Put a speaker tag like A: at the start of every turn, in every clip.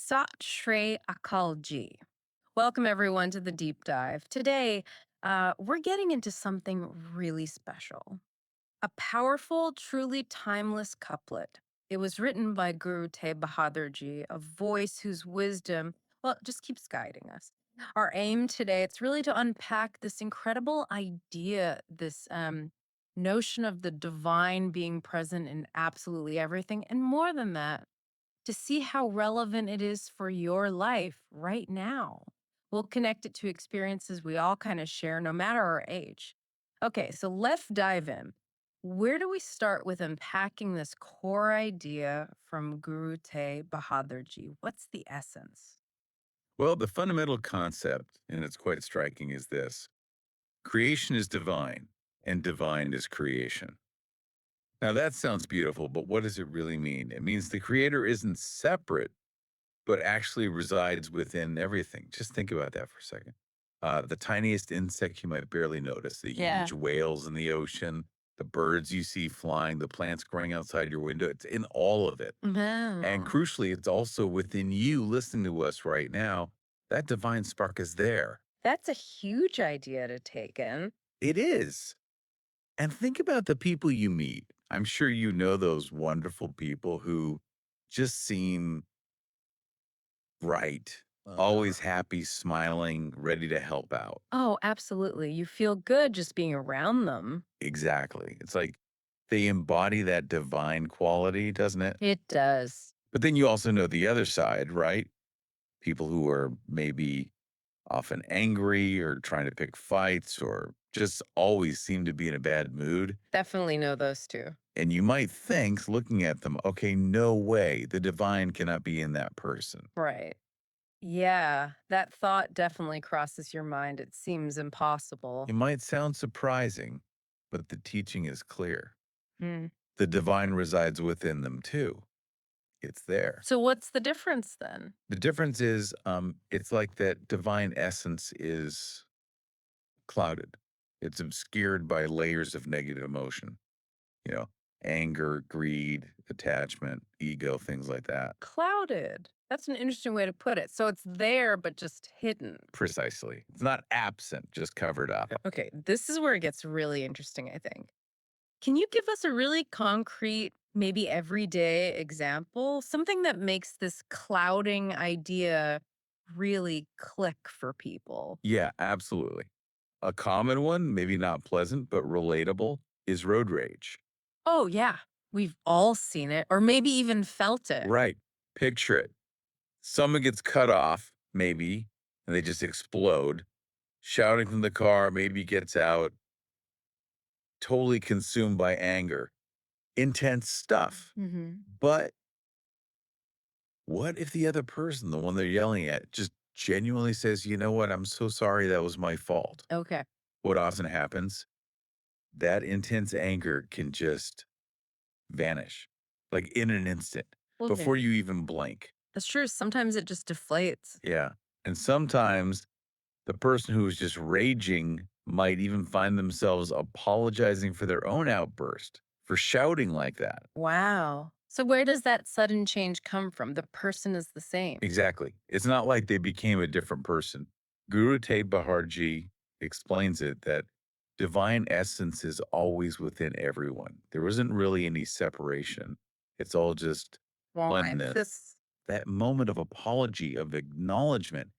A: Sat Shri Akal Ji. Welcome, everyone, to the deep dive. Today, we're getting into something really special, a powerful, truly timeless couplet. It was written by Guru Tegh Bahadur Ji, a voice whose wisdom, well, just keeps guiding us. Our aim today, it's really to unpack this incredible idea, this notion of the divine being present in absolutely everything, and more than that, to see how relevant it is for your life right now. We'll connect it to experiences we all kind of share, no matter our age. Okay, so let's dive in. Where do we start with unpacking this core idea from Guru Tegh Bahadur Ji? What's the essence?
B: Well, the fundamental concept, and it's quite striking, is this: creation is divine, and divine is creation. Now, that sounds beautiful, but what does it really mean? It means the creator isn't separate, but actually resides within everything. Just think about that for a second. The tiniest insect you might barely notice, the
A: Yeah.
B: huge whales in the ocean, the birds you see flying, the plants growing outside your window, it's in all of it. And
A: Wow.
B: crucially, it's also within you listening to us right now. That divine spark is there.
A: That's a huge idea to take in.
B: It is. And think about the people you meet. I'm sure you know those wonderful people who just seem bright, always happy, smiling, ready to help out.
A: Oh, absolutely. You feel good just being around them.
B: Exactly. It's like they embody that divine quality, doesn't it?
A: It does.
B: But then you also know the other side, right? People who are maybe often angry or trying to pick fights or just always seem to be in a bad mood.
A: Definitely know those two.
B: And you might think, looking at them, okay, no way, the divine cannot be in that person.
A: Right. Yeah, that thought definitely crosses your mind. It seems impossible.
B: It might sound surprising, but the teaching is clear.
A: Hmm.
B: The divine resides within them too. It's there.
A: So what's the difference then?
B: The difference is it's like that divine essence is clouded. It's obscured by layers of negative emotion, you know, anger, greed, attachment, ego, things like that.
A: Clouded. That's an interesting way to put it. So it's there, but just hidden.
B: Precisely. It's not absent, just covered up.
A: Okay, this is where it gets really interesting, I think. Can you give us a really concrete, maybe everyday example? Something that makes this clouding idea really click for people?
B: Yeah, absolutely. A common one, maybe not pleasant, but relatable, is road rage.
A: Oh, yeah. We've all seen it, or maybe even felt it.
B: Right. Picture it. Someone gets cut off, maybe, and they just explode, shouting from the car, maybe gets out, totally consumed by anger. Intense stuff.
A: Hmm.
B: But what if the other person, the one they're yelling at, just genuinely says, you know what, I'm so sorry, that was my fault?
A: Okay.
B: What often happens? That intense anger can just vanish, like in an instant,
A: Well,
B: before you even blink.
A: that's true. Sometimes it just deflates.
B: Yeah. And sometimes the person who is just raging might even find themselves apologizing for their own outburst, for shouting like that.
A: Wow. So where does that sudden change come from? The person is the same.
B: Exactly. It's not like they became a different person. Guru Tegh Bahadur Ji explains it that divine essence is always within everyone. There isn't really any separation. It's all just oneness.
A: This.
B: That moment of apology, of acknowledgement,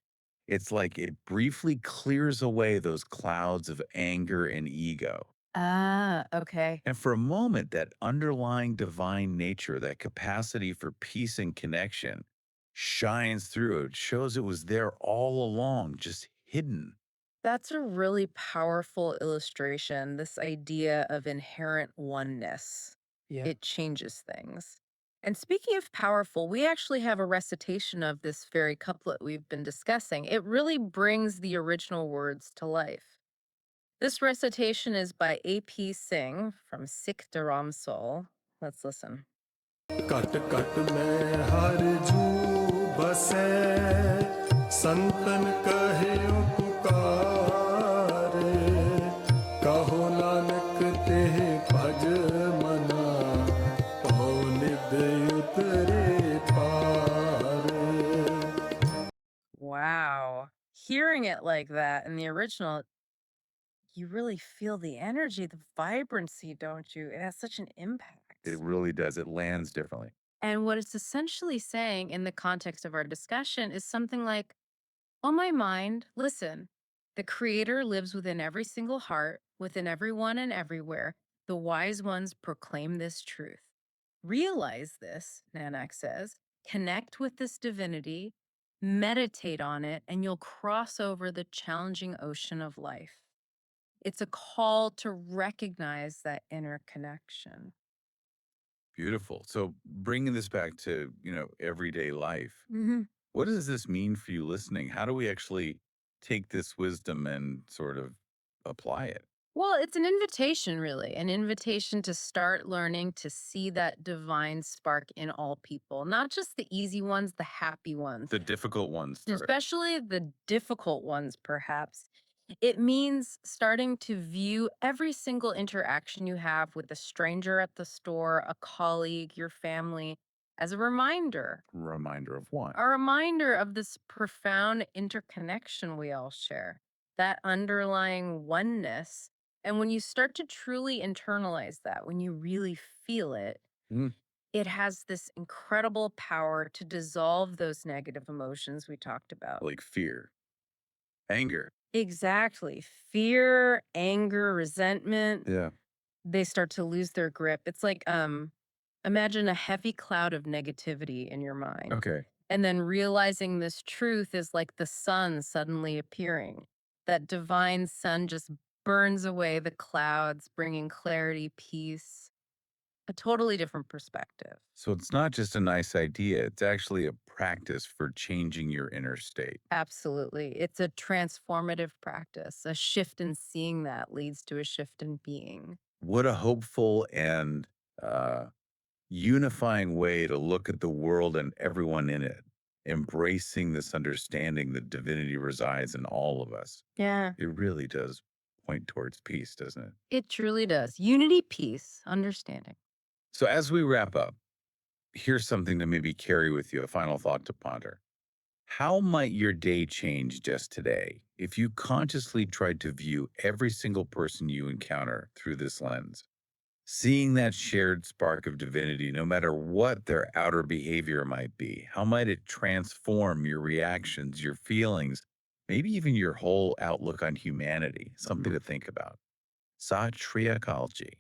B: it's like it briefly clears away those clouds of anger and ego.
A: Ah, okay.
B: And for a moment, that underlying divine nature, that capacity for peace and connection shines through. It shows it was there all along, just hidden.
A: That's a really powerful illustration, this idea of inherent oneness.
B: Yeah.
A: It changes things. And speaking of powerful, we actually have a recitation of this very couplet we've been discussing. It really brings the original words to life. This recitation is by A.P. Singh from Sikh Dharamsal. Let's listen.
C: Cut cut में हर जू बसै संतन कहियो पुकारे कहो Nanak Teh भज मना पौ निध उतरे पारे
A: hearing it like that in the original, you really feel the energy, the vibrancy, don't you? It has such an
B: It
A: impact.
B: really does. It lands differently.
A: And what it's essentially saying in the context of our discussion is something like, oh, my mind, listen, the creator lives within every single heart, within everyone and everywhere. The wise ones proclaim this truth. Realize this, Nanak says, connect with this divinity, meditate on it, and you'll cross over the challenging ocean of life. It's a call to recognize that inner connection.
B: Beautiful. So bringing this back to, everyday life,
A: Mhm.
B: what does this mean for you listening? How do we actually take this wisdom and sort of apply it?
A: Well, it's an invitation, really, an invitation to start learning to see that divine spark in all people, not just the easy ones, the happy ones,
B: The difficult ones.
A: especially the difficult ones, perhaps. It means starting to view every single interaction you have with a stranger at the store, a colleague, your family, as
B: Reminder of what?
A: a reminder of this profound interconnection we all share, that underlying oneness. And when you start to truly internalize that, when you really feel it,
B: Mm,
A: it has this incredible power to dissolve those negative emotions we talked about.
B: like fear, anger.
A: Exactly. Fear, anger, resentment,
B: Yeah.
A: they start to lose their grip. It's like imagine a heavy cloud of negativity in your mind.
B: Okay.
A: And then realizing this truth is like the sun suddenly appearing. That divine sun just burns away the clouds, bringing clarity, peace, a totally different perspective.
B: So it's not just a nice idea, it's actually a practice for changing your inner state.
A: Absolutely. It's a transformative practice. A shift in seeing that leads to a shift in being.
B: What a hopeful and uh, unifying way to look at the world and everyone in it, embracing this understanding that divinity resides in all of us.
A: Yeah,
B: It really does point towards peace, doesn't it?
A: it truly does. Unity, peace, understanding.
B: So, as we wrap up, here's something to maybe carry with you, a final thought to ponder. How might your day change just today if you consciously tried to view every single person you encounter through this lens? Seeing that shared spark of divinity, no matter what their outer behavior might be, how might it transform your reactions, your feelings, maybe even your whole outlook on humanity? Something to think about. Sat Shri Akal Ji.